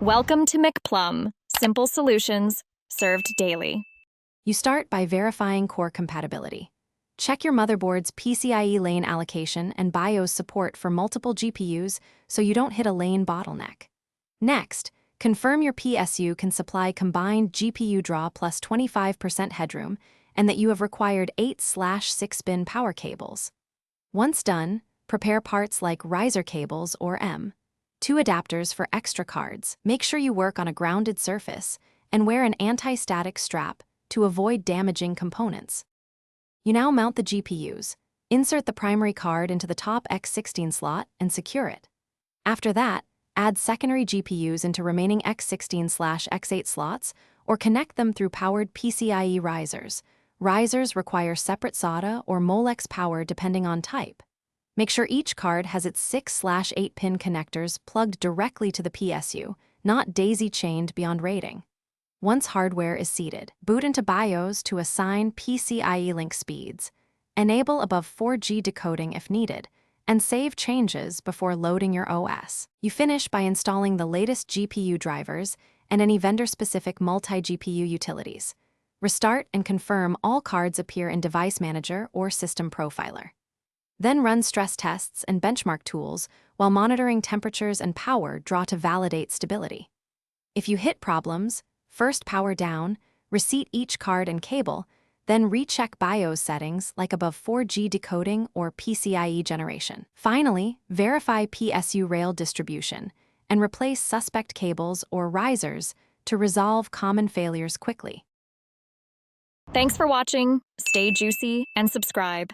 Welcome to McPlum, simple solutions served daily. You start by verifying core compatibility. Check your motherboard's PCIe lane allocation and BIOS support for multiple GPUs so you don't hit a lane bottleneck. Next, confirm your PSU can supply combined GPU draw plus 25% headroom and that you have required 8/6-bin power cables. Once done, prepare parts like riser cables or M2 adapters for extra cards. Make sure you work on a grounded surface and wear an anti-static strap to avoid damaging components. You now mount the GPUs. Insert the primary card into the top X16 slot and secure it. After that, add secondary GPUs into remaining X16/X8 slots or connect them through powered PCIe risers. Risers require separate SATA or Molex power depending on type. Make sure each card has its 6/8-pin connectors plugged directly to the PSU, not daisy-chained beyond rating. Once hardware is seated, boot into BIOS to assign PCIe link speeds, enable above 4G decoding if needed, and save changes before loading your OS. You finish by installing the latest GPU drivers and any vendor-specific multi-GPU utilities. Restart and confirm all cards appear in Device Manager or System Profiler. Then run stress tests and benchmark tools while monitoring temperatures and power draw to validate stability. If you hit problems, first power down, reseat each card and cable, then recheck BIOS settings like above 4G decoding or PCIe generation. Finally, verify PSU rail distribution and replace suspect cables or risers to resolve common failures quickly. Thanks for watching. Stay juicy and subscribe.